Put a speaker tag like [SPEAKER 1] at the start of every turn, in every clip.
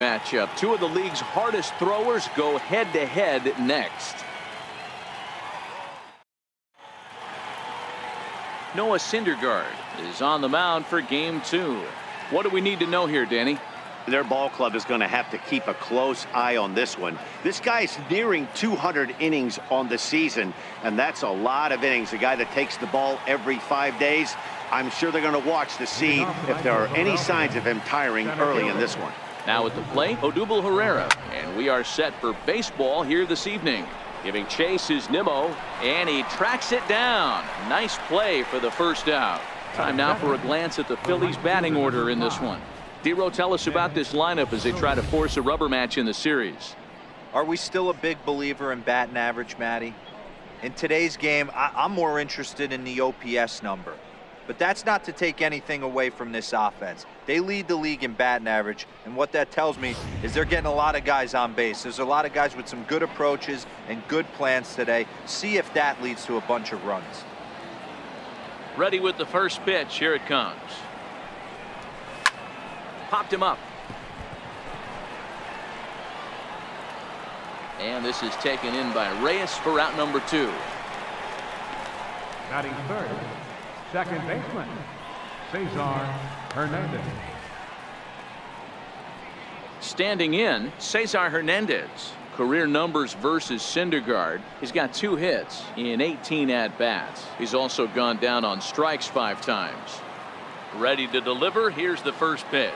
[SPEAKER 1] Matchup. Two of the league's hardest throwers go head-to-head next. Noah Syndergaard is on the mound for game 2. What do we need to know here, Danny?
[SPEAKER 2] Their ball club is going to have to keep a close eye on this one. This guy's nearing 200 innings on the season, and that's a lot of innings. A guy that takes the ball every 5 days. I'm sure they're going to watch to see if there are any signs of him tiring early in this one.
[SPEAKER 1] Now at the plate, Odubel Herrera, and we are set for baseball here this evening. Giving chase is Nimmo, and he tracks it down. Nice play for the first out. Time now for a glance at the Phillies batting order in this one. D-Row, tell us about this lineup as they try to force a rubber match in the series.
[SPEAKER 3] Are we still a big believer in batting average, Matty? In today's game, I'm more interested in the OPS number. But that's not to take anything away from this offense. They lead the league in batting average, and what that tells me is they're getting a lot of guys on base. There's a lot of guys with some good approaches and good plans today. See if that leads to a bunch of runs.
[SPEAKER 1] Ready with the first pitch. Here it comes. Popped him up. And this is taken in by Reyes for out number 2.
[SPEAKER 4] Batting third, second baseman, Saison Hernandez.
[SPEAKER 1] Standing in, Cesar Hernandez. Career numbers versus Syndergaard. He's got 2 hits in 18 at-bats. He's also gone down on strikes 5 times. Ready to deliver. Here's the first pitch.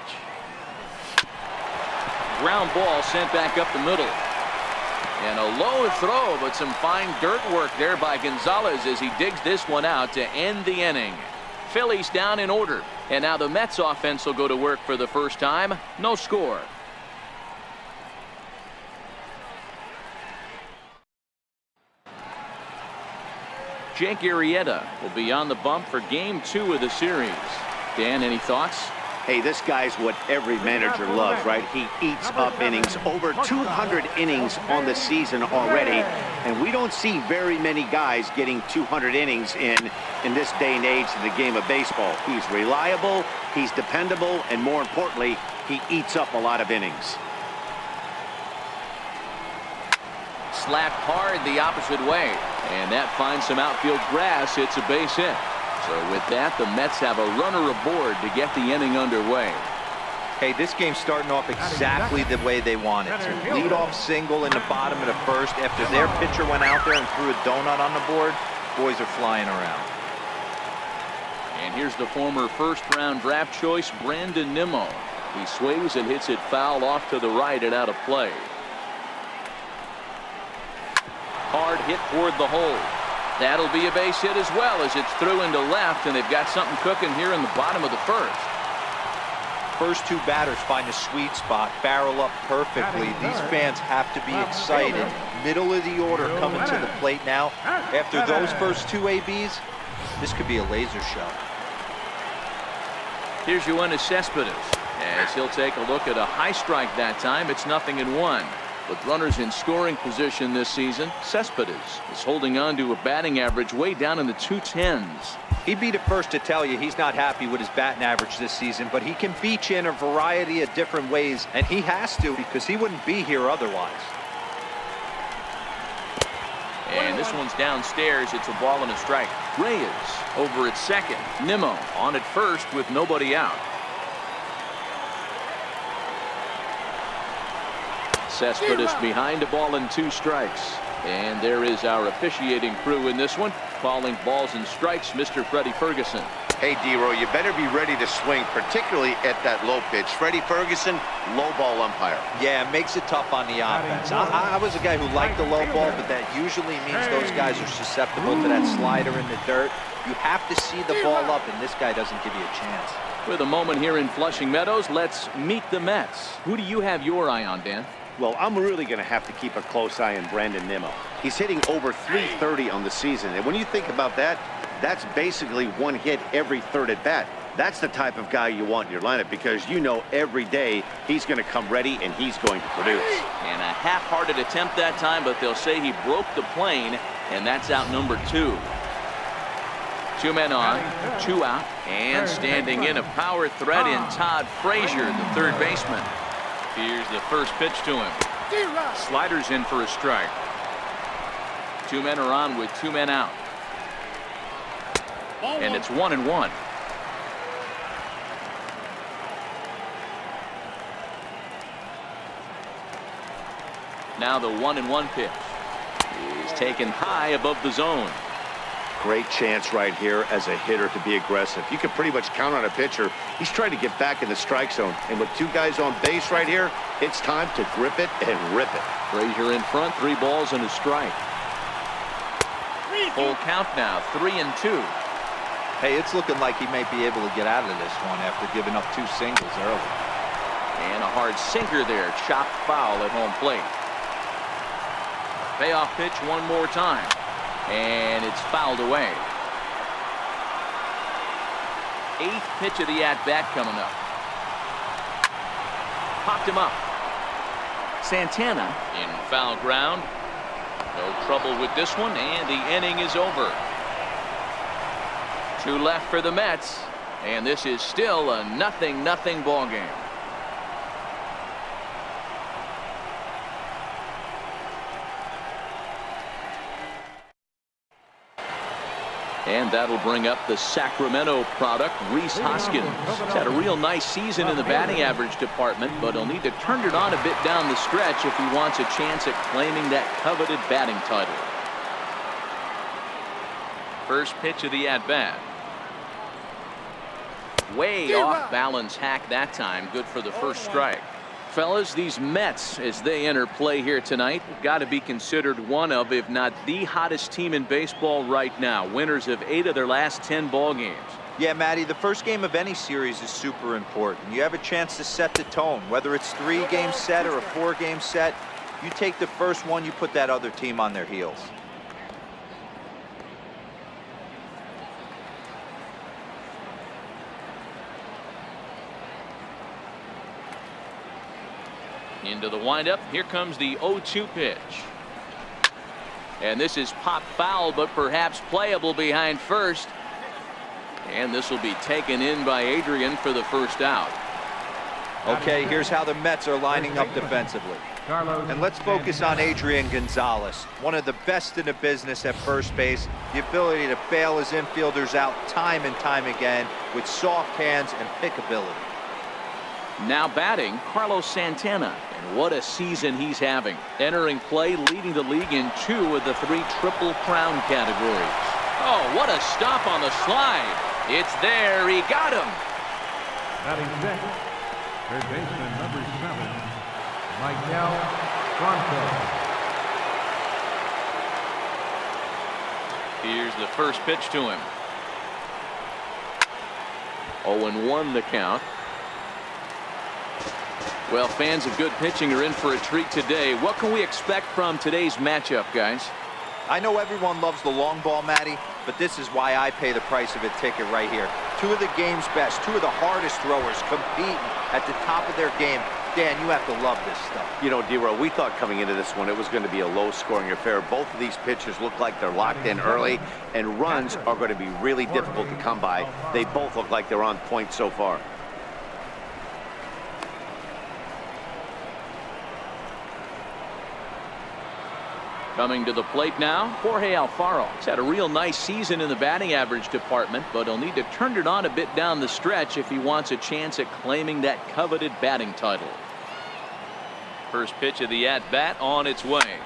[SPEAKER 1] Ground ball sent back up the middle. And a low throw, but some fine dirt work there by Gonzalez as he digs this one out to end the inning. Phillies down in order. And now the Mets offense will go to work for the first time. No score. Jake Arrieta will be on the bump for game 2 of the series. Dan, any thoughts?
[SPEAKER 2] Hey, this guy's what every manager loves, right? He eats up innings. Over 200 innings on the season already. And we don't see very many guys getting 200 innings in this day and age in the game of baseball. He's reliable, he's dependable, and more importantly, he eats up a lot of innings.
[SPEAKER 1] Slapped hard the opposite way. And that finds some outfield grass. It's a base hit. So with that, the Mets have a runner aboard to get the inning underway.
[SPEAKER 3] Hey, this game's starting off exactly the way they want it to. Lead-off single in the bottom of the first. After their pitcher went out there and threw a donut on the board, boys are flying around.
[SPEAKER 1] And here's the former first-round draft choice, Brandon Nimmo. He swings and hits it foul off to the right and out of play. Hard hit toward the hole. That'll be a base hit as well as it's through into left, and they've got something cooking here in the bottom of the first.
[SPEAKER 3] First 2 batters find a sweet spot, barrel up perfectly. These fans have to be excited. Middle of the order coming to the plate now. After those first 2 ABs, this could be a laser show.
[SPEAKER 1] Here's Yoenis Cespedes as he'll take a look at a high strike that time. It's 0-1. With runners in scoring position this season, Cespedes is holding on to a batting average way down in the 210s.
[SPEAKER 3] He'd be the first to tell you he's not happy with his batting average this season, but he can beat you in a variety of different ways, and he has to because he wouldn't be here otherwise.
[SPEAKER 1] And this one's downstairs. It's a ball and a strike. Reyes over at second. Nimmo on at first with nobody out. Cespedes behind a ball and 2 strikes. And there is our officiating crew in this one, calling balls and strikes, Mr. Freddie Ferguson.
[SPEAKER 2] Hey, D-Row, you better be ready to swing, particularly at that low pitch. Freddie Ferguson, low ball umpire.
[SPEAKER 3] Yeah, it makes it tough on the offense. I was a guy who liked the low ball, but that usually means those guys are susceptible to that slider in the dirt. You have to see the ball up, and this guy doesn't give you a chance.
[SPEAKER 1] With a moment here in Flushing Meadows, let's meet the Mets. Who do you have your eye on, Dan?
[SPEAKER 2] Well, I'm really going to have to keep a close eye on Brandon Nimmo. He's hitting over 330 on the season. And when you think about that, that's basically 1 hit every 3rd at bat. That's the type of guy you want in your lineup because you know every day he's going to come ready and he's going to produce.
[SPEAKER 1] And a half-hearted attempt that time, but they'll say he broke the plane, and that's out number 2. 2 men on, 2 out, and standing in a power threat in Todd Frazier, the 3rd baseman. Here's the first pitch to him. Sliders in for a strike. 2 men are on with 2 men out. And it's 1-1. Now the 1-1 pitch is taken high above the zone.
[SPEAKER 2] Great chance right here as a hitter to be aggressive. You can pretty much count on a pitcher. He's trying to get back in the strike zone. And with 2 guys on base right here, it's time to grip it and rip it.
[SPEAKER 1] Frazier in front, 3 balls and a strike. Full count now, 3-2.
[SPEAKER 3] Hey, it's looking like he may be able to get out of this one after giving up 2 singles early.
[SPEAKER 1] And a hard sinker there, chopped foul at home plate. Payoff pitch one more time. And it's fouled away. 8th pitch of the at-bat coming up. Popped him up. Santana in foul ground. No trouble with this one, and the inning is over. 2 left for the Mets, and this is still a 0-0 ball game. And that'll bring up the Sacramento product, Rhys Hoskins. He's had a real nice season in the batting average department, but he'll need to turn it on a bit down the stretch if he wants a chance at claiming that coveted batting title. First pitch of the at-bat. Way off balance hack that time. Good for the first strike. Fellas, these Mets, as they enter play here tonight, have got to be considered one of, if not the hottest team in baseball right now. Winners of 8 of their last 10 ball games.
[SPEAKER 3] Yeah, Matty, the first game of any series is super important. You have a chance to set the tone, whether it's 3-game set or a 4-game set. You take the first one, you put that other team on their heels.
[SPEAKER 1] Into the windup. Here comes the 0-2 pitch. And this is pop foul, but perhaps playable behind first. And this will be taken in by Adrian for the first out.
[SPEAKER 3] Okay, here's how the Mets are lining up defensively. And let's focus on Adrian Gonzalez, one of the best in the business at first base. The ability to bail his infielders out time and time again with soft hands and pickability.
[SPEAKER 1] Now batting, Carlos Santana. And what a season he's having. Entering play, leading the league in 2 of the 3 Triple Crown categories. Oh, what a stop on the slide. It's there. He got him.
[SPEAKER 4] Batting 6th, third baseman number 7, Michael Franco.
[SPEAKER 1] Here's the first pitch to him. 0-1 the count. Well, fans of good pitching are in for a treat today. What can we expect from today's matchup, guys?
[SPEAKER 3] I know everyone loves the long ball, Matty, but this is why I pay the price of a ticket right here. 2 of the game's best, 2 of the hardest throwers competing at the top of their game. Dan, you have to love this stuff.
[SPEAKER 2] You know, D-Row, we thought coming into this one it was going to be a low-scoring affair. Both of these pitchers look like they're locked in early, and runs are going to be really difficult to come by. They both look like they're on point so far.
[SPEAKER 1] Coming to the plate now, Jorge Alfaro. He's had a real nice season in the batting average department, but he'll need to turn it on a bit down the stretch if he wants a chance at claiming that coveted batting title. First pitch of the at-bat on its way.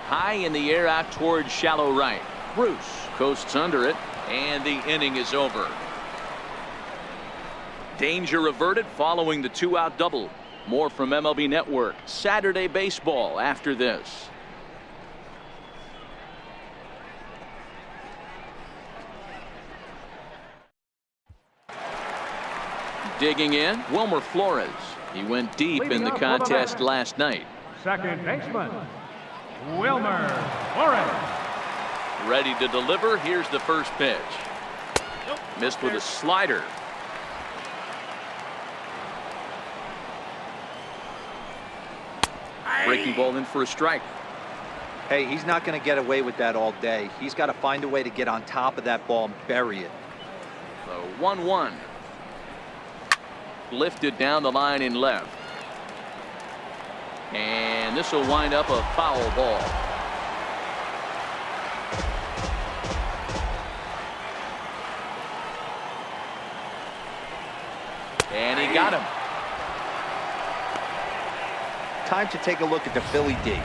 [SPEAKER 1] High in the air out towards shallow right. Bruce coasts under it, and the inning is over. Danger averted following the 2-out double. More from MLB Network. Saturday baseball after this. Digging in, Wilmer Flores. He went deep in the contest last night.
[SPEAKER 4] Second baseman, Wilmer Flores.
[SPEAKER 1] Ready to deliver. Here's the first pitch. Missed with a slider. Breaking ball in for a strike.
[SPEAKER 3] Hey, he's not going to get away with that all day. He's got to find a way to get on top of that ball and bury it.
[SPEAKER 1] So 1-1. Lifted down the line in left. And this will wind up a foul ball. And he got him.
[SPEAKER 3] Time to take a look at the Philly D.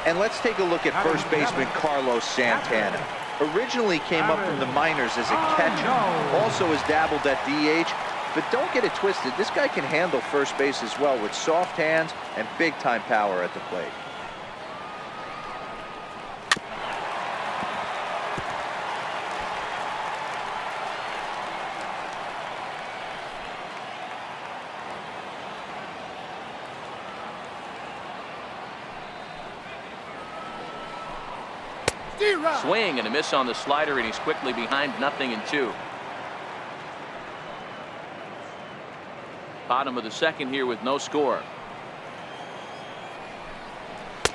[SPEAKER 3] And let's take a look at first baseman Carlos Santana. Originally came up from the minors as a catcher. Also has dabbled at DH. But don't get it twisted. This guy can handle first base as well with soft hands and big-time power at the plate.
[SPEAKER 1] Swing and a miss on the slider, and he's quickly behind 0-2. Bottom of the second here with no score.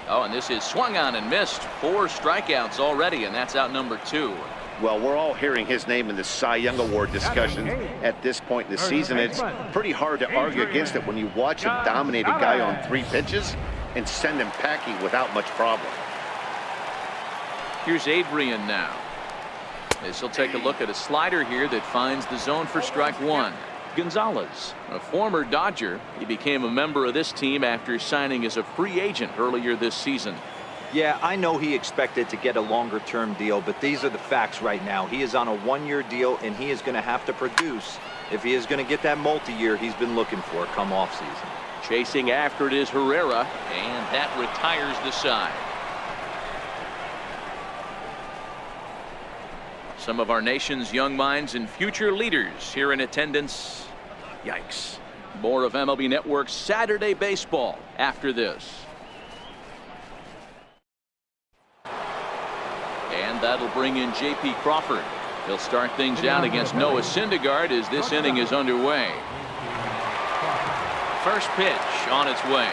[SPEAKER 1] Oh, and this is swung on and missed. 4 strikeouts already, and that's out number 2.
[SPEAKER 2] Well, we're all hearing his name in the Cy Young Award discussion at this point in the season. It's pretty hard to argue against it when you watch him dominate a guy on 3 pitches and send him packing without much problem.
[SPEAKER 1] Here's Adrian now. This will take a look at a slider here that finds the zone for strike 1. Gonzalez, a former Dodger, he became a member of this team after signing as a free agent earlier this season.
[SPEAKER 3] Yeah, I know he expected to get a longer-term deal, but these are the facts right now. He is on a 1-year deal, and he is going to have to produce if he is going to get that multi-year he's been looking for come off-season.
[SPEAKER 1] Chasing after it is Herrera, and that retires the side. Some of our nation's young minds and future leaders here in attendance. Yikes. More of MLB Network's Saturday Baseball after this. And that'll bring in J.P. Crawford. He'll start things out against Noah Syndergaard as this inning is underway. First pitch on its way.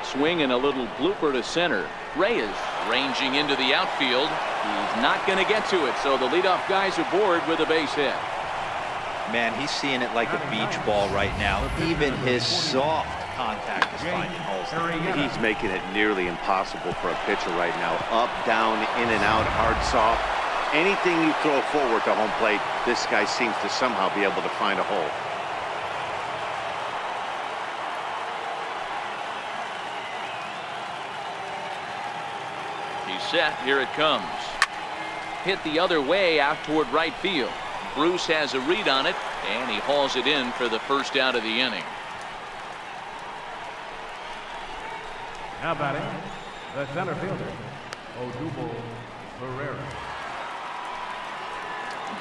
[SPEAKER 1] Swing and a little blooper to center. Reyes ranging into the outfield. He's not going to get to it, so the leadoff guy's aboard with a base hit.
[SPEAKER 3] Man, he's seeing it like a beach ball right now. Even his soft contact is finding holes.
[SPEAKER 2] He's making it nearly impossible for a pitcher right now. Up, down, in and out, hard, soft. Anything you throw forward to home plate, this guy seems to somehow be able to find a hole.
[SPEAKER 1] He's set. Here it comes. Hit the other way out toward right field. Bruce has a read on it, and he hauls it in for the first out of the inning.
[SPEAKER 4] Now batting, the center fielder, Odubel Herrera.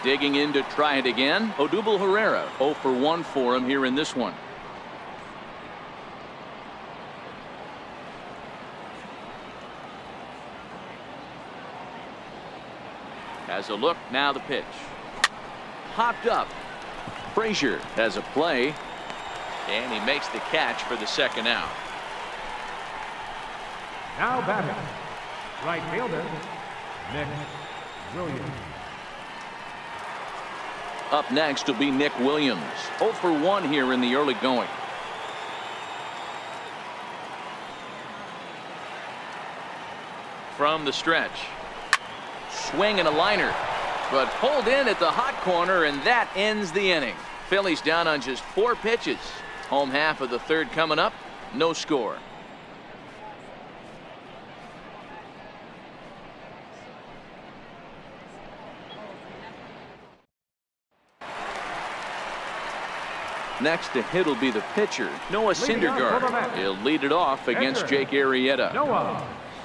[SPEAKER 1] Digging in to try it again, Odubel Herrera. 0 for 1 for him here in this one. Has a look, now the pitch. Hopped up. Frazier has a play, and he makes the catch for the second out.
[SPEAKER 4] Now batting, right fielder, Nick Williams.
[SPEAKER 1] Up next will be Nick Williams. 0 for 1 here in the early going. From the stretch. Swing and a liner, but pulled in at the hot corner, and that ends the inning. Phillies down on just 4 pitches. Home half of the third coming up. No score. Next to hit will be the pitcher, Noah Syndergaard. He'll lead it off against Jake Arrieta.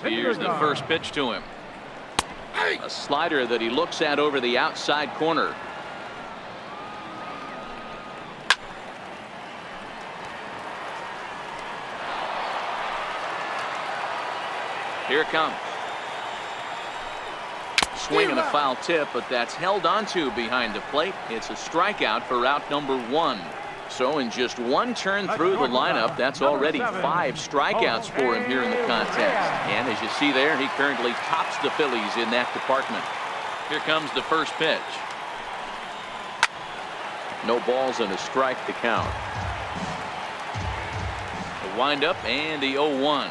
[SPEAKER 1] Here's the first pitch to him. A slider that he looks at over the outside corner. Here it comes. Swing and a foul tip, but that's held onto behind the plate. It's a strikeout for out number 1. So in just 1 turn through the lineup, that's already 5 strikeouts for him here in the contest. And as you see there, he currently tops the Phillies in that department. Here comes the first pitch. No balls and a strike to count. windup and the 0-1.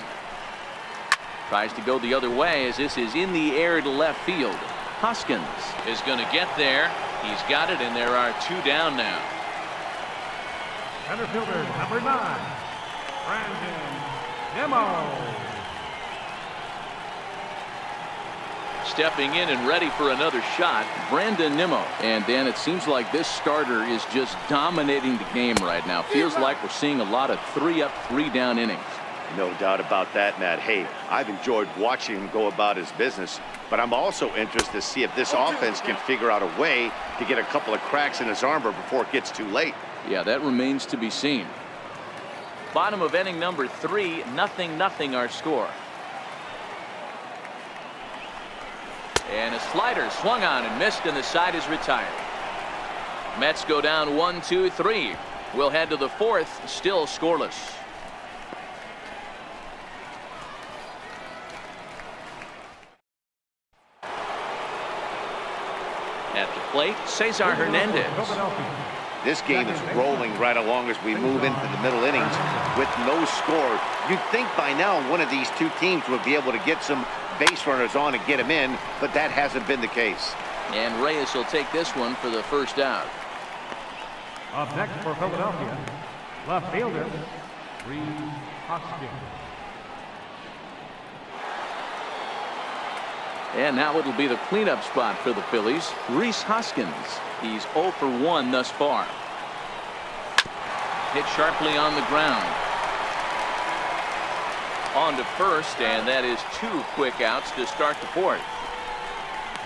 [SPEAKER 1] Tries to go the other way as this is in the air to left field. Hoskins is going to get there. He's got it, and there are 2 down now.
[SPEAKER 4] Center fielder number 9, Brandon Nimmo.
[SPEAKER 1] Stepping in and ready for another shot, Brandon Nimmo. And Dan, it seems like this starter is just dominating the game right now. Feels like we're seeing a lot of 3-up, 3-down innings.
[SPEAKER 2] No doubt about that, Matt. Hey, I've enjoyed watching him go about his business, but I'm also interested to see if this offense can figure out a way to get a couple of cracks in his armor before it gets too late.
[SPEAKER 1] Yeah, that remains to be seen. Bottom of inning number 3, 0-0 our score. And a slider swung on and missed, and the side is retired. Mets go down 1-2-3. We'll head to the 4th, still scoreless. At the plate, Cesar Hernandez.
[SPEAKER 2] This game is rolling right along as we move into the middle innings with no score. You'd think by now one of these 2 teams would be able to get some base runners on and get them in, but that hasn't been the case.
[SPEAKER 1] And Reyes will take this one for the first out.
[SPEAKER 4] Up next for Philadelphia, left fielder, Rhys Hoskins.
[SPEAKER 1] And now it'll be the cleanup spot for the Phillies. Rhys Hoskins. He's 0 for 1 thus far. Hit sharply on the ground. On to first, and that is 2 quick outs to start the 4th.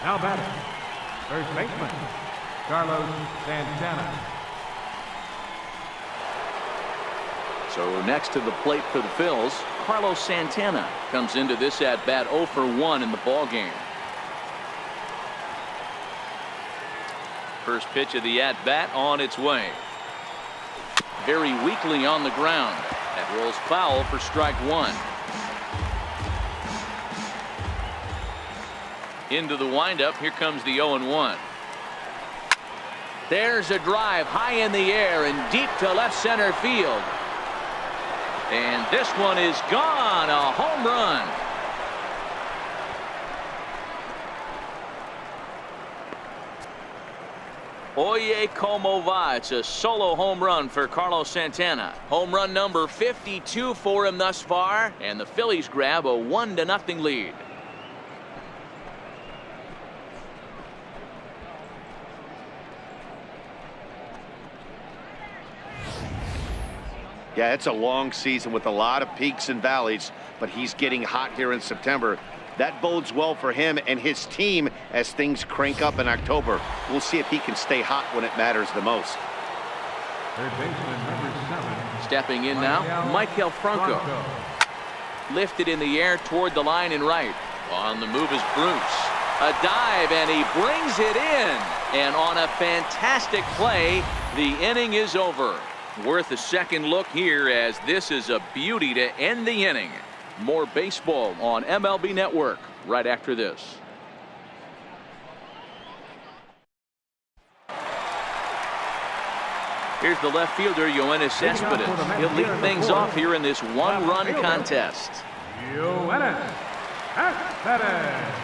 [SPEAKER 4] Now batting, first baseman, Carlos Santana.
[SPEAKER 1] So next to the plate for the Phils, Carlos Santana comes into this at bat 0 for 1 in the ball game. First pitch of the at bat on its way. Very weakly on the ground. That rolls foul for strike 1. Into the windup. Here comes the 0-1. There's a drive high in the air and deep to left center field. And this one is gone. A home run. Oye como va. It's a solo home run for Carlos Santana. Home run number 52 for him thus far, and the Phillies grab a 1-0 lead.
[SPEAKER 2] Yeah, it's a long season with a lot of peaks and valleys, but he's getting hot here in September. That bodes well for him and his team as things crank up in October. We'll see if he can stay hot when it matters the most.
[SPEAKER 4] Third baseman number 7.
[SPEAKER 1] Stepping in now, Maikel Franco. Lifted in the air toward the line and right. On the move is Bruce. A dive, and he brings it in. And on a fantastic play, the inning is over. Worth a second look here, as this is a beauty to end the inning. More baseball on MLB Network right after this. Here's the left fielder, Yoenis Cespedes. He'll lead things off here in this 1-run contest.
[SPEAKER 4] Yoenis Cespedes.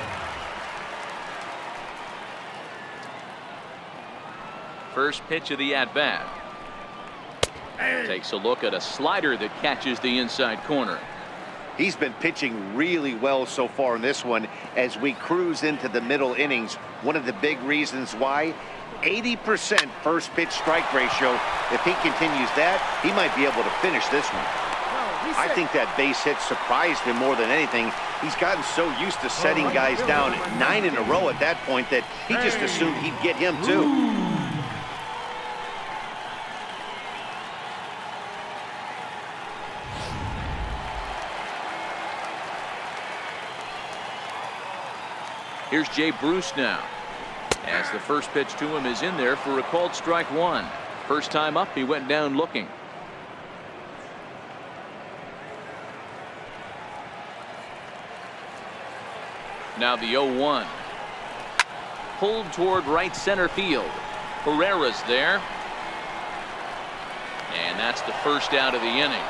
[SPEAKER 1] First pitch of the at-bat. Takes a look at a slider that catches the inside corner.
[SPEAKER 2] He's been pitching really well so far in this one as we cruise into the middle innings. One of the big reasons why, 80% first pitch strike ratio. If he continues that, he might be able to finish this one. I think that base hit surprised him more than anything. He's gotten so used to setting guys down 9 in a row at that point that he just assumed he'd get him too.
[SPEAKER 1] Here's Jay Bruce now, as the first pitch to him is in there for a called strike 1. First time up, he went down looking. Now the 0-1. Pulled toward right center field. Herrera's there. And that's the first out of the inning.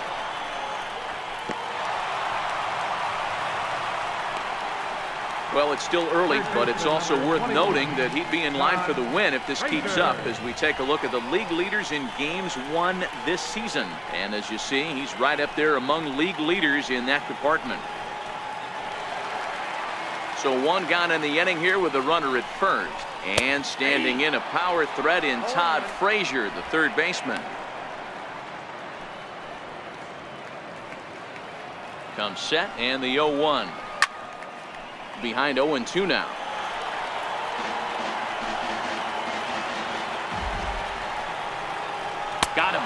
[SPEAKER 1] Well, it's still early, but it's also worth noting that he'd be in line for the win if this keeps up as we take a look at the league leaders in games won this season. And as you see, he's right up there among league leaders in that department. So one gone in the inning here with a runner at first. And standing in a power threat in Todd Frazier, the third baseman. Comes set and the 0-1. Behind 0-2 now. Got him.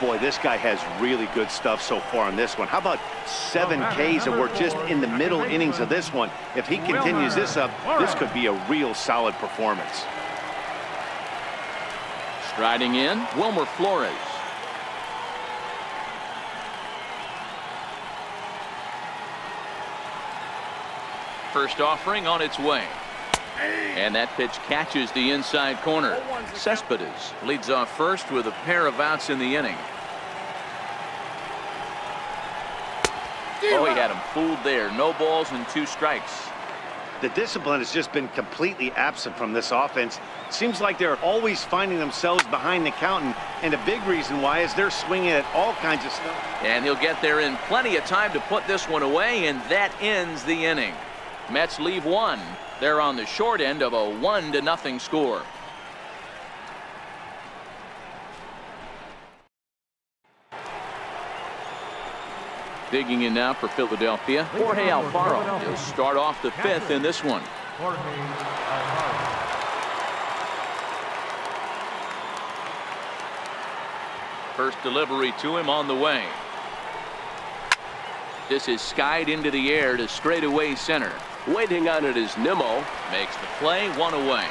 [SPEAKER 2] Boy, this guy has really good stuff so far on this one. How about 7 Ks, and we're just in the middle innings of this one. If he continues this up, this could be a real solid performance.
[SPEAKER 1] Striding in, Wilmer Flores. First offering on its way. And that pitch catches the inside corner. Cespedes leads off first with a pair of outs in the inning. Oh, he had him fooled there. No balls and 2 strikes.
[SPEAKER 2] The discipline has just been completely absent from this offense. Seems like they're always finding themselves behind the count, and a big reason why is they're swinging at all kinds of stuff.
[SPEAKER 1] And he'll get there in plenty of time to put this one away, and that ends the inning. Mets leave 1. They're on the short end of a 1-0 score. Digging in now for Philadelphia, Jorge Alfaro. He'll start off the 5th in this one. First delivery to him on the way. This is skied into the air to straightaway center. Waiting on it is Nimmo. Makes the play, 1 away.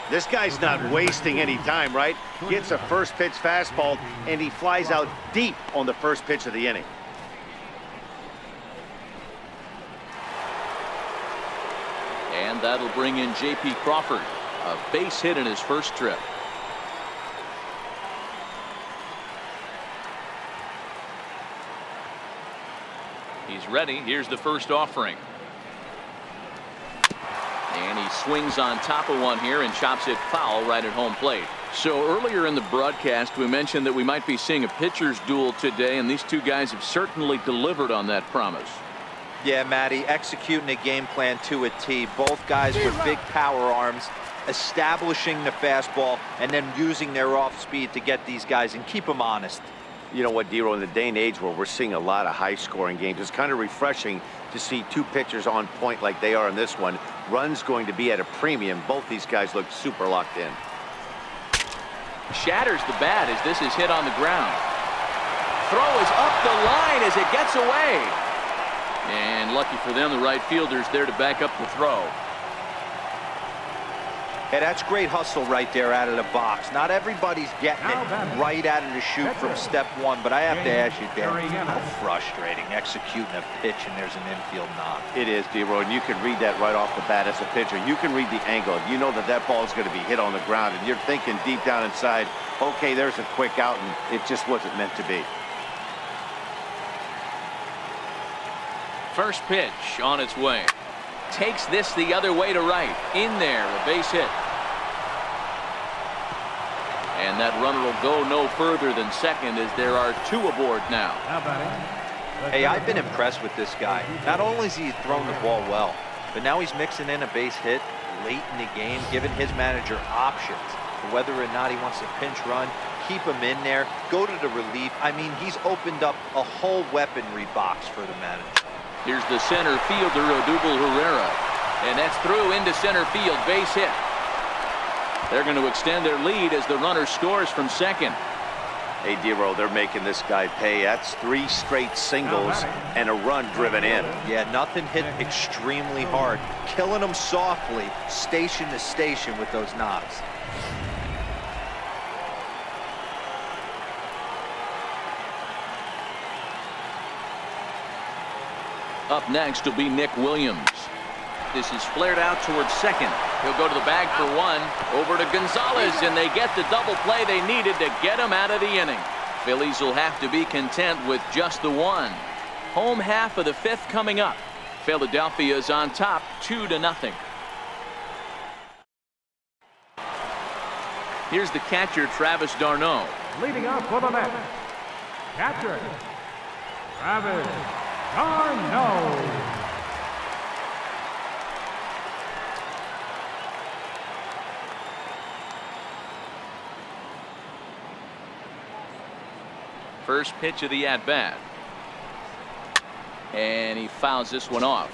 [SPEAKER 2] This guy's not wasting any time, right? Gets a first pitch fastball, and he flies out deep on the first pitch of the inning.
[SPEAKER 1] And that'll bring in J.P. Crawford. A base hit in his first trip. He's ready. Here's the first offering. And he swings on top of one here and chops it foul right at home plate. So earlier in the broadcast, we mentioned that we might be seeing a pitcher's duel today, and these two guys have certainly delivered on that promise.
[SPEAKER 3] Yeah, Matty, executing a game plan to a T. Both guys with big power arms, establishing the fastball, and then using their off speed to get these guys and keep them honest.
[SPEAKER 2] You know what, Dero, in the day and age where we're seeing a lot of high-scoring games, it's kind of refreshing to see 2 pitchers on point like they are in this one. Runs going to be at a premium. Both these guys look super locked in.
[SPEAKER 1] Shatters the bat as this is hit on the ground. Throw is up the line as it gets away. And lucky for them, the right fielder's there to back up the throw.
[SPEAKER 3] Hey, that's great hustle right there out of the box. Not everybody's getting it right out of the chute from step 1, but I have to ask you, Dan, how frustrating executing a pitch and there's an infield knock.
[SPEAKER 2] It is, D-Roy, and you can read that right off the bat as a pitcher. You can read the angle. You know that that ball is going to be hit on the ground, and you're thinking deep down inside, okay, there's a quick out, and it just wasn't meant to be.
[SPEAKER 1] First pitch on its way. Takes this the other way to right. In there, a base hit. And that runner will go no further than second as there are 2 aboard now.
[SPEAKER 3] Hey, I've been impressed with this guy. Not only has he thrown the ball well, but now he's mixing in a base hit late in the game, giving his manager options for whether or not he wants to pinch run, keep him in there, go to the relief. I mean, he's opened up a whole weaponry box for the manager.
[SPEAKER 1] Here's the center fielder, Odubel Herrera. And that's through into center field, base hit. They're going to extend their lead as the runner scores from second.
[SPEAKER 2] Hey, Dero, they're making this guy pay. That's 3 straight singles and a run driven in.
[SPEAKER 3] Yeah, nothing hit extremely hard. Killing them softly, station to station with those knocks.
[SPEAKER 1] Up next will be Nick Williams. This is flared out towards second. He'll go to the bag for 1. Over to Gonzalez, and they get the double play they needed to get him out of the inning. Phillies will have to be content with just the one. Home half of the fifth coming up. Philadelphia is on top 2-0. Here's the catcher, Travis d'Arnaud.
[SPEAKER 4] Leading up for the Mets, catcher, Travis d'Arnaud.
[SPEAKER 1] First pitch of the at-bat. And he fouls this one off.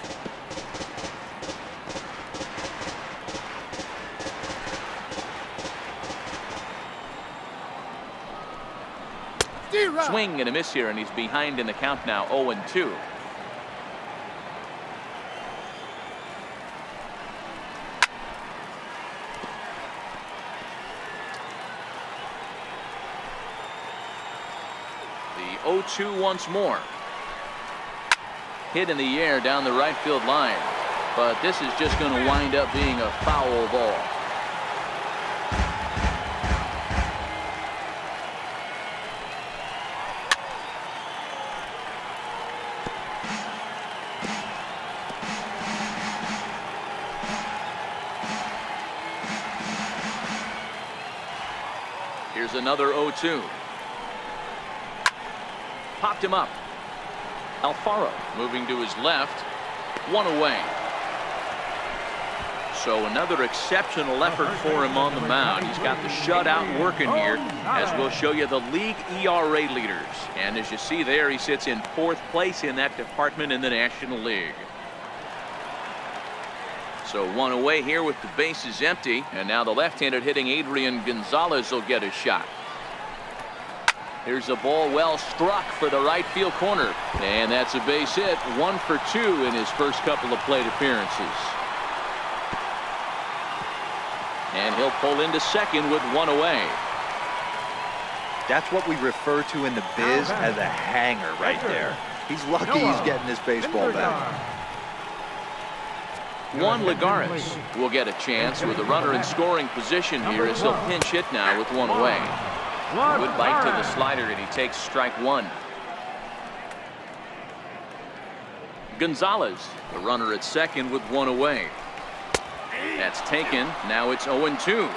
[SPEAKER 1] Swing and a miss here, and he's behind in the count now, 0-2. The 0-2 once more. Hit in the air down the right field line, but this is just going to wind up being a foul ball. Here's another 0-2. Popped him up. Alfaro moving to his left. One away. So another exceptional effort for him on the mound. He's got the shutout working here, as we'll show you the league ERA leaders. And as you see there, he sits in 4th place in that department in the National League. So one away here with the bases empty, and now the left-handed hitting Adrian Gonzalez will get a shot. Here's a ball well struck for the right field corner, and that's a base hit. 1 for 2 in his first couple of plate appearances. And he'll pull into second with 1 away.
[SPEAKER 3] That's what we refer to in the biz as a hanger right there. He's lucky he's getting this baseball back.
[SPEAKER 1] Juan Lagares will get a chance with a runner in scoring position here as he'll pinch hit now with 1 away. Good bite to the slider, and he takes strike 1. Gonzalez, the runner at second with 1 away. That's taken. Now it's 0-2.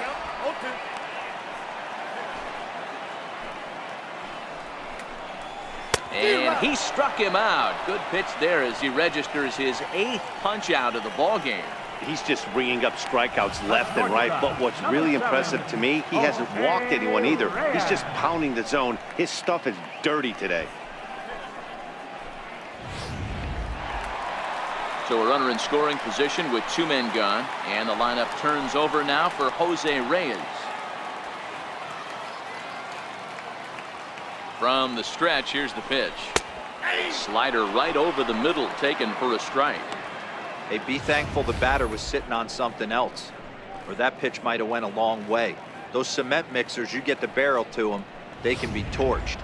[SPEAKER 1] And he struck him out. Good pitch there as he registers his 8th punch out of the ball game.
[SPEAKER 2] He's just bringing up strikeouts left and right, but what's really impressive to me, he hasn't walked anyone either. He's just pounding the zone. His stuff is dirty today.
[SPEAKER 1] So a runner in scoring position with 2 men gone, and the lineup turns over now for Jose Reyes. From the stretch, here's the pitch. Slider right over the middle, taken for a strike.
[SPEAKER 3] Hey, be thankful the batter was sitting on something else, or that pitch might have went a long way. Those cement mixers, you get the barrel to them, they can be torched.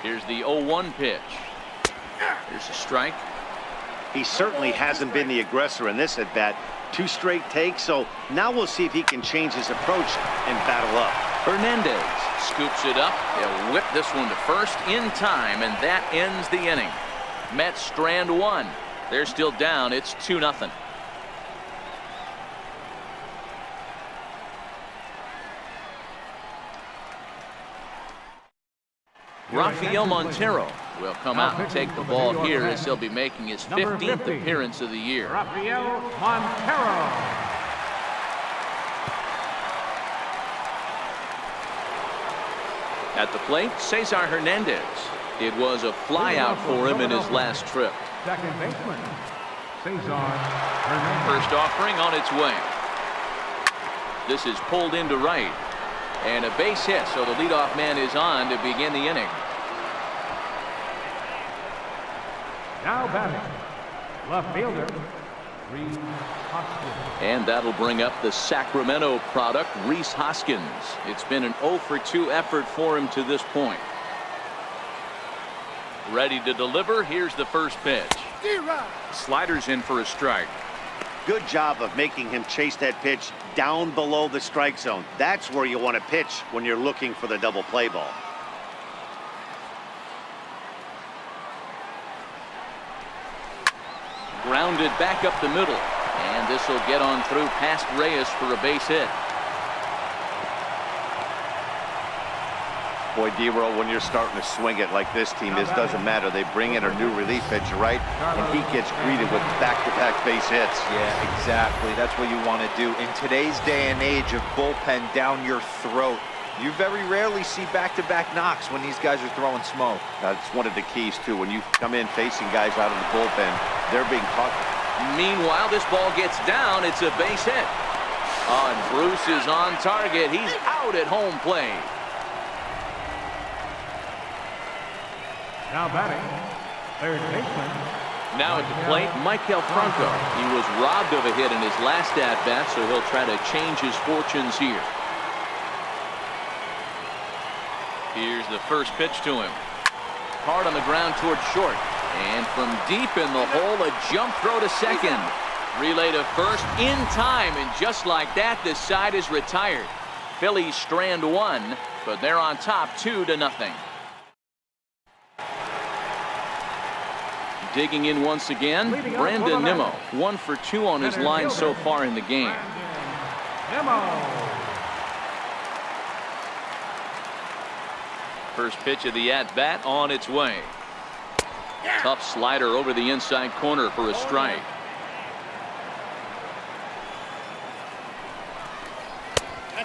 [SPEAKER 1] Here's the 0-1 pitch. Here's a strike.
[SPEAKER 2] He certainly hasn't been the aggressor in this at bat. 2 straight takes, so now we'll see if he can change his approach and battle up.
[SPEAKER 1] Hernandez scoops it up. They'll whip this one to first in time, and that ends the inning. Mets strand 1. They're still down. It's 2-0. Rafael Montero will come out and take the ball here as he'll be making his 15th appearance of the year.
[SPEAKER 4] Rafael Montero.
[SPEAKER 1] At the plate, Cesar Hernandez. It was a flyout for him in his last trip.
[SPEAKER 4] Second baseman, Saison Hernandez.
[SPEAKER 1] First offering on its way. This is pulled into right. And a base hit, so the leadoff man is on to begin the inning.
[SPEAKER 4] Now batting, left fielder, Rhys Hoskins.
[SPEAKER 1] And that'll bring up the Sacramento product, Rhys Hoskins. It's been an 0 for 2 effort for him to this point. Ready to deliver. Here's the first pitch. Sliders in for a strike.
[SPEAKER 2] Good job of making him chase that pitch down below the strike zone. That's where you want to pitch when you're looking for the double play ball.
[SPEAKER 1] Grounded back up the middle. And this will get on through past Reyes for a base hit.
[SPEAKER 2] Boy, D-Roll, when you're starting to swing it like this team is, doesn't matter. They bring in a new relief pitcher, right? And he gets greeted with back-to-back base hits.
[SPEAKER 3] Yeah, exactly. That's what you want to do. In today's day and age of bullpen down your throat, you very rarely see back-to-back knocks when these guys are throwing smoke.
[SPEAKER 2] That's one of the keys, too. When you come in facing guys out of the bullpen, they're being caught.
[SPEAKER 1] Meanwhile, this ball gets down. It's a base hit. And Bruce is on target. He's out at home plate.
[SPEAKER 4] Now batting, third baseman.
[SPEAKER 1] Now at the plate, Michael Franco. He was robbed of a hit in his last at-bat, so he'll try to change his fortunes here. Here's the first pitch to him. Hard on the ground towards short. And from deep in the hole, a jump throw to second. Relay to first in time, and just like that, the side is retired. Phillies strand one, but they're on top 2-0. Digging in once again, Brandon Nimmo, 1 for 2 on his line so far in the game. First pitch of the at-bat on its way. Tough slider over the inside corner for a strike.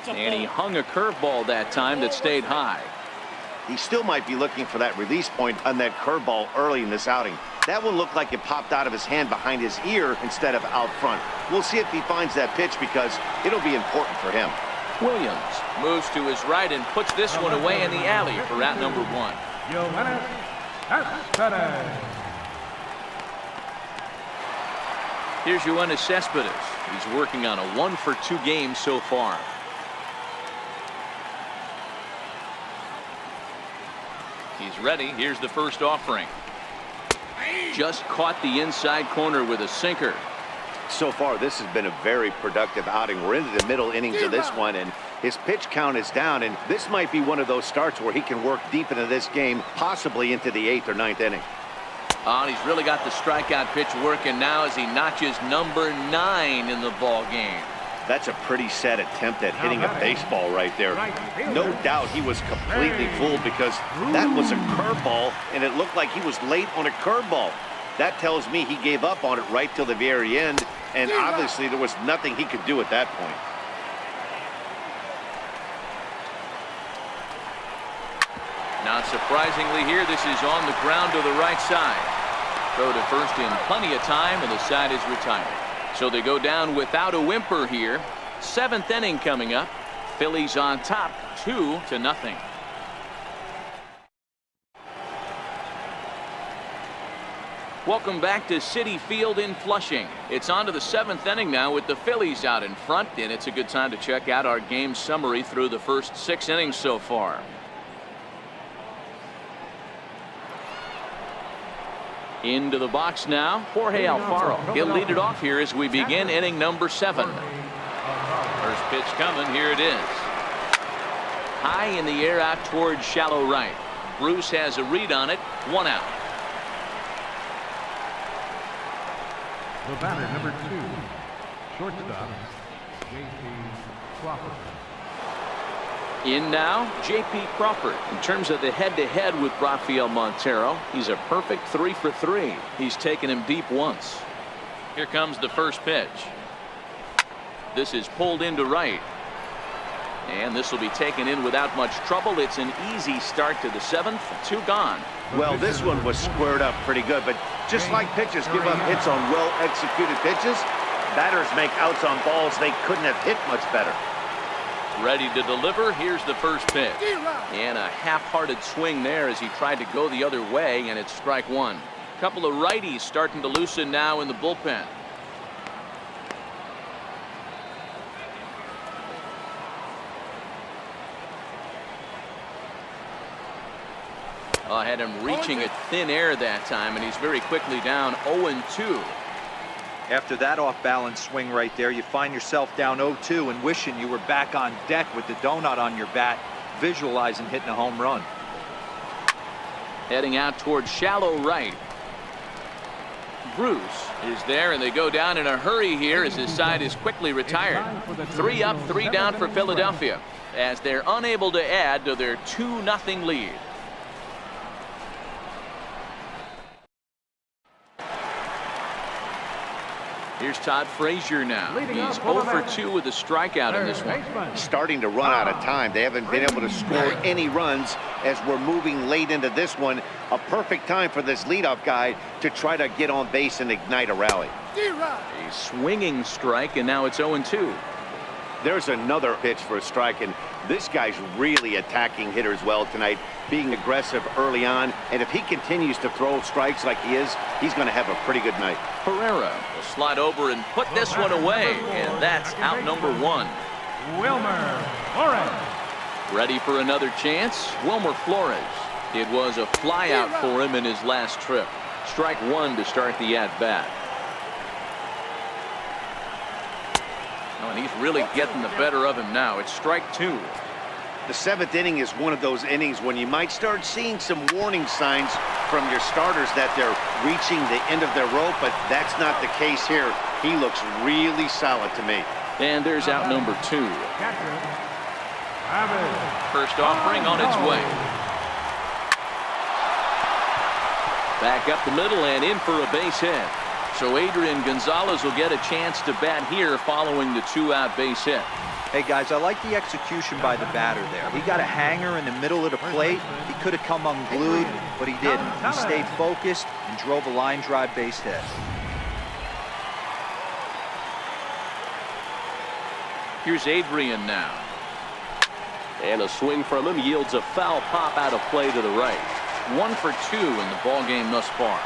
[SPEAKER 1] And he hung a curveball that time that stayed high.
[SPEAKER 2] He still might be looking for that release point on that curveball early in this outing. That one looked like it popped out of his hand behind his ear instead of out front. We'll see if he finds that pitch because it'll be important for him.
[SPEAKER 1] Williams moves to his right and puts this one away in the alley for out number 1. Here's Yoenis Cespedes. He's working on a 1 for 2 game so far. He's ready. Here's the first offering. Just caught the inside corner with a sinker.
[SPEAKER 2] So far, this has been a very productive outing. We're into the middle innings of this one, and his pitch count is down, and this might be one of those starts where he can work deep into this game, possibly into the 8th or 9th inning.
[SPEAKER 1] Oh, he's really got the strikeout pitch working now as he notches number 9 in the ball game.
[SPEAKER 2] That's a pretty sad attempt at hitting a baseball right there. No doubt he was completely fooled because that was a curveball, and it looked like he was late on a curveball. That tells me he gave up on it right till the very end, and obviously there was nothing he could do at that point.
[SPEAKER 1] Not surprisingly here, this is on the ground to the right side. Throw to first in plenty of time, and the side is retired. So they go down without a whimper here. 7th inning coming up. Phillies on top 2-0. Welcome back to Citi Field in Flushing. It's on to the 7th inning now with the Phillies out in front, and it's a good time to check out our game summary through the first 6 innings so far. Into the box now, Jorge Alfaro. He'll lead it off here as we begin inning number 7. First pitch coming, here it is. High in the air out towards shallow right. Bruce has a read on it, 1 out.
[SPEAKER 4] The batter, number 2, shortstop, J.P. Crawford.
[SPEAKER 1] In now, J.P. Crawford. In terms of the head-to-head with Rafael Montero, he's a perfect 3 for 3. He's taken him deep once. Here comes the first pitch. This is pulled into right. And this will be taken in without much trouble. It's an easy start to the 7th. 2 gone.
[SPEAKER 2] Well, this one was squared up pretty good, but just like pitchers give up hits on well-executed pitches, batters make outs on balls they couldn't have hit much better.
[SPEAKER 1] Ready to deliver. Here's the first pitch. And a half-hearted swing there as he tried to go the other way, and it's strike 1. A couple of righties starting to loosen now in the bullpen. Oh, I had him reaching at thin air that time, and he's very quickly down 0-2.
[SPEAKER 3] After that off-balance swing right there, you find yourself down 0-2 and wishing you were back on deck with the donut on your bat, visualizing hitting a home run.
[SPEAKER 1] Heading out towards shallow right. Bruce is there, and they go down in a hurry here as his side is quickly retired. 3 up, 3 down for Philadelphia as they're unable to add to their 2-0 lead. Here's Todd Frazier now. He's 0 for 2 with a strikeout in this one.
[SPEAKER 2] Starting to run out of time. They haven't been able to score any runs as we're moving late into this one. A perfect time for this leadoff guy to try to get on base and ignite a rally.
[SPEAKER 1] A swinging strike, and now it's 0-2.
[SPEAKER 2] There's another pitch for a strike, and this guy's really attacking hitters well tonight, being aggressive early on, and if he continues to throw strikes like he is, he's going to have a pretty good night.
[SPEAKER 1] Herrera will slide over and put this one away, and that's out number 1.
[SPEAKER 4] Wilmer Flores.
[SPEAKER 1] Ready for another chance? Wilmer Flores. It was a flyout for him in his last trip. Strike 1 to start the at-bat. Oh, and he's really getting the better of him now. It's strike 2.
[SPEAKER 2] The 7th inning is one of those innings when you might start seeing some warning signs from your starters that they're reaching the end of their rope, but that's not the case here. He looks really solid to me.
[SPEAKER 1] And there's out number 2. First offering on its way. Back up the middle and in for a base hit. So Adrian Gonzalez will get a chance to bat here following the 2-out base hit.
[SPEAKER 3] Hey guys, I like the execution by the batter there. He got a hanger in the middle of the plate. He could have come unglued, but he didn't. He stayed focused and drove a line drive base hit.
[SPEAKER 1] Here's Adrian now. And a swing from him yields a foul pop out of play to the right. 1 for 2 in the ball game thus far.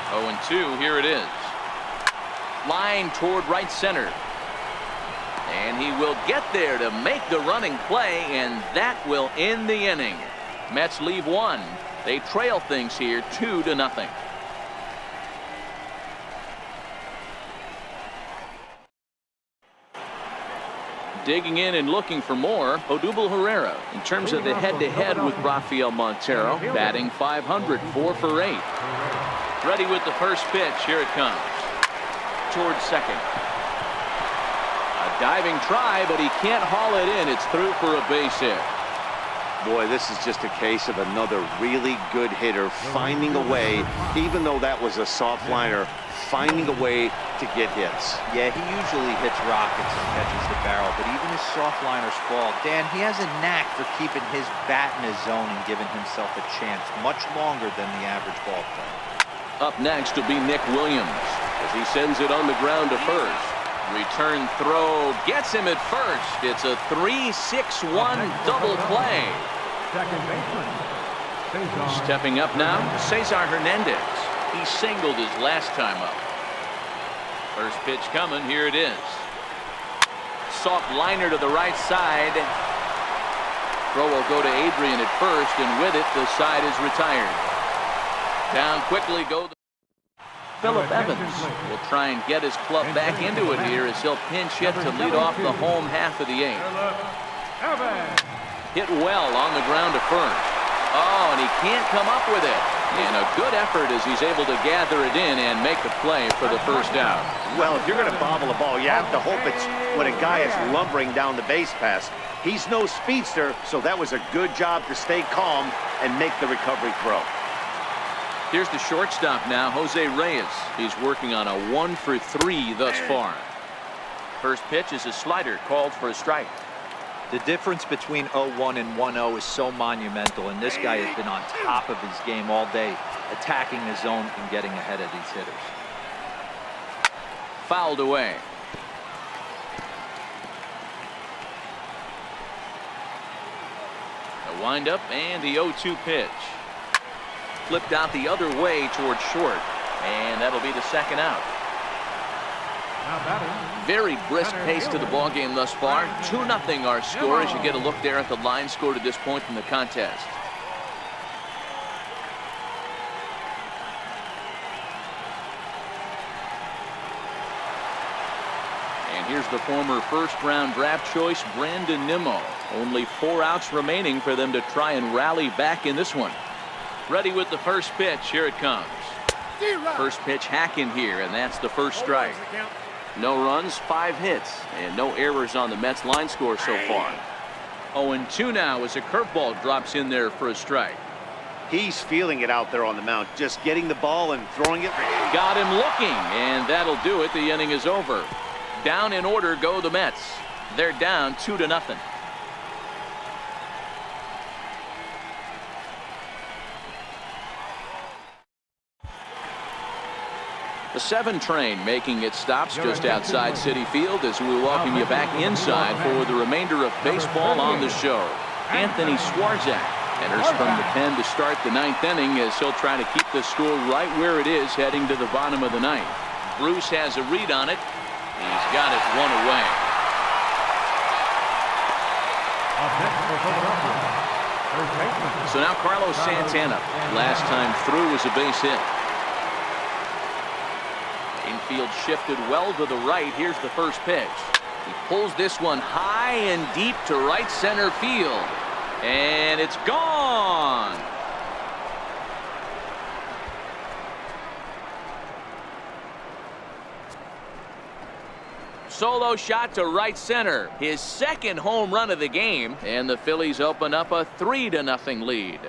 [SPEAKER 1] Oh, and 2, here it is. Line toward right center. And he will get there to make the running play, and that will end the inning. Mets leave 1. They trail things here 2-0. Digging in and looking for more, Odubel Herrera. In terms of the head-to-head with Rafael Montero, batting .500, 4 for 8. Ready with the first pitch. Here it comes. Towards second. A diving try, but he can't haul it in. It's through for a base hit.
[SPEAKER 2] Boy, this is just a case of another really good hitter finding a way, even though that was a soft liner, finding a way to get hits.
[SPEAKER 3] Yeah, he usually hits rockets and catches the barrel, but even his soft liners fall. Dan, he has a knack for keeping his bat in his zone and giving himself a chance much longer than the average ball player.
[SPEAKER 1] Up next will be Nick Williams as he sends it on the ground to first. Return throw gets him at first. It's a 3-6-1 double play.
[SPEAKER 4] Second baseman. Saison.
[SPEAKER 1] Stepping up now, Cesar Hernandez. He singled his last time up. First pitch coming. Here it is. Soft liner to the right side. Throw will go to Adrian at first, and with it, the side is retired. Down quickly go. Phillip Evans will try and get his club back into it here as he'll pinch hit to lead off the home half of the 8th. Hit well on the ground to first. Oh, and he can't come up with it. And a good effort as he's able to gather it in and make the play for the first out.
[SPEAKER 2] Well, if you're going to bobble a ball, you have to hope it's when a guy is lumbering down the base pass. He's no speedster, so that was a good job to stay calm and make the recovery throw.
[SPEAKER 1] Here's the shortstop now, Jose Reyes. He's working on a 1 for 3 thus far. First pitch is a slider called for a strike.
[SPEAKER 3] The difference between 0-1 and 1-0 is so monumental, and this guy has been on top of his game all day, attacking the zone and getting ahead of these hitters.
[SPEAKER 1] Fouled away. A windup and the 0-2 pitch. Flipped out the other way towards short, and that'll be the second out. Very brisk pace to the ball game thus far. 2-0 our score as you get a look there at the line score to this point in the contest. And here's the former first-round draft choice, Brandon Nimmo. Only 4 outs remaining for them to try and rally back in this one. Ready with the first pitch. Here it comes. First pitch hacking here, and that's the first strike. No runs, 5 hits, and no errors on the Mets line score so far. 0-2 now as a curveball drops in there for a strike.
[SPEAKER 2] He's feeling it out there on the mound, just getting the ball and throwing it.
[SPEAKER 1] Got him looking, and that'll do it. The inning is over. Down in order go the Mets. They're down 2-0. The 7 train making its stops just outside Citi Field as we welcome you back inside for the remainder of baseball on the show. Anthony Swarzak enters from the pen to start the 9th inning as he'll try to keep the score right where it is heading to the bottom of the 9th. Bruce has a read on it. He's got it 1 away. So now Carlos Santana, last time through, was a base hit. Infield shifted well to the right. Here's the first pitch. He pulls this one high and deep to right center field. And it's gone. Solo shot to right center. His second home run of the game. And the Phillies open up a 3-0 lead.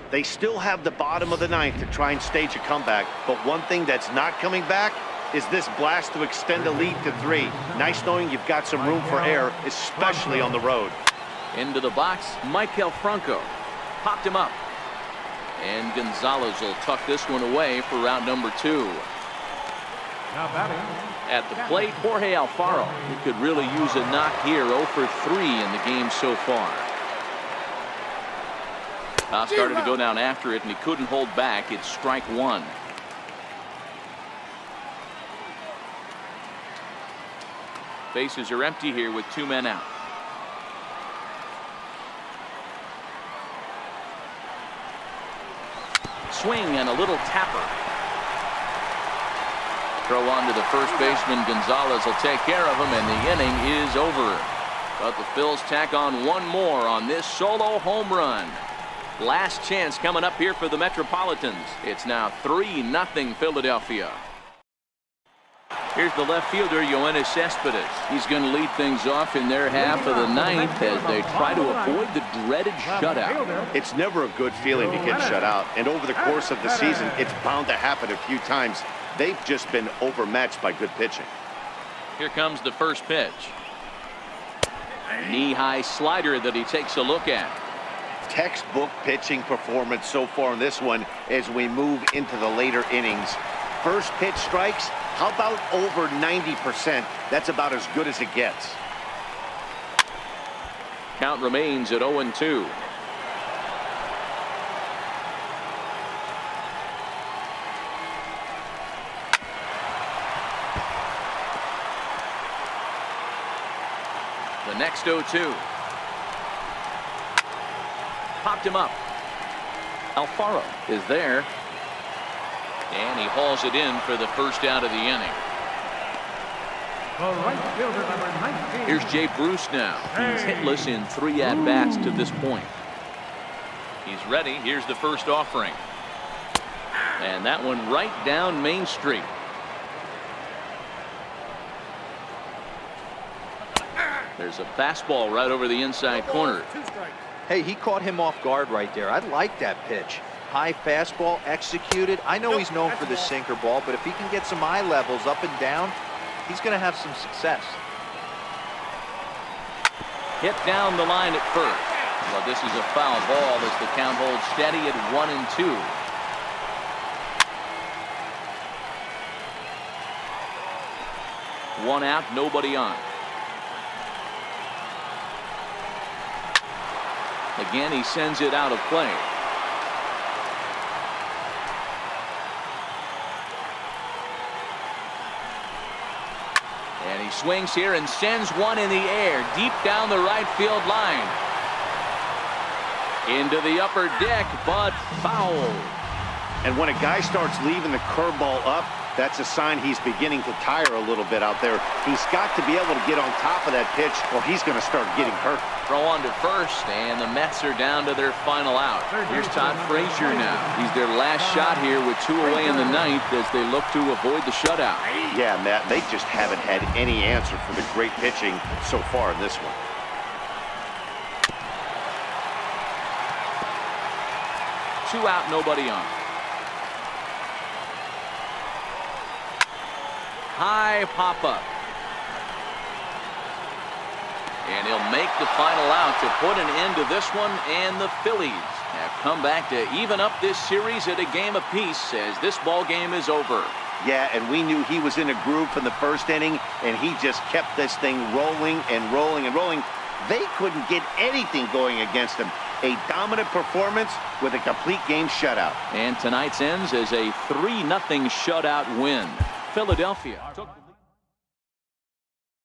[SPEAKER 2] They still have the bottom of the 9th to try and stage a comeback, but one thing that's not coming back is this blast to extend the lead to 3. Nice knowing you've got some room for error, especially on the road.
[SPEAKER 1] Into the box, Maikel Franco popped him up, and Gonzalez will tuck this one away for round number 2. At the plate, Jorge Alfaro, who could really use a knock here. 0 for 3 in the game so far. Started to go down after it, and he couldn't hold back. It's strike 1. Bases are empty here with 2 men out. Swing and a little tapper. Throw on to the first baseman. Gonzalez will take care of him, and the inning is over. But the Phils tack on 1 more on this solo home run. Last chance coming up here for the Metropolitans. It's now 3-0 Philadelphia. Here's the left fielder, Yoenis Cespedes. He's going to lead things off in their half of the 9th as they try to avoid the dreaded shutout.
[SPEAKER 2] It's never a good feeling to get shut out, and over the course of the season, it's bound to happen a few times. They've just been overmatched by good pitching.
[SPEAKER 1] Here comes the first pitch. Knee-high slider that he takes a look at.
[SPEAKER 2] Textbook pitching performance so far in this one as we move into the later innings. First pitch strikes, how about over 90%? That's about as good as it gets.
[SPEAKER 1] Count remains at 0-2. The next 0-2. Popped him up. Alfaro is there. And he hauls it in for the first out of the inning.
[SPEAKER 4] Right fielder, number 19.
[SPEAKER 1] Here's Jay Bruce now. He's hitless in 3 at-bats to this point. He's ready. Here's the first offering. And that one right down Main Street. There's a fastball right over the inside corner.
[SPEAKER 3] Hey, he caught him off guard right there. I like that pitch. High fastball executed. I know he's known for the sinker ball, but if he can get some eye levels up and down, he's going to have some success.
[SPEAKER 1] Hit down the line at first. Well, this is a foul ball as the count holds steady at 1-2. One out, nobody on. Again, he sends it out of play. And he swings here and sends one in the air deep down the right field line. Into the upper deck, but foul.
[SPEAKER 2] And when a guy starts leaving the curveball up, that's a sign he's beginning to tire a little bit out there. He's got to be able to get on top of that pitch or he's going to start getting hurt.
[SPEAKER 1] Throw on to first, and the Mets are down to their final out. Here's Todd Frazier now. He's their last shot here with 2 away in the ninth as they look to avoid the shutout.
[SPEAKER 2] Yeah, Matt, they just haven't had any answer for the great pitching so far in this one.
[SPEAKER 1] Two out, nobody on. High pop-up. And he'll make the final out to put an end to this one, and the Phillies have come back to even up this series at a game apiece as this ball game is over.
[SPEAKER 2] Yeah, and we knew he was in a groove from the first inning, and he just kept this thing rolling and rolling and rolling. They couldn't get anything going against him. A dominant performance with a complete game shutout.
[SPEAKER 1] And tonight's ends as a 3-0 shutout win. Philadelphia took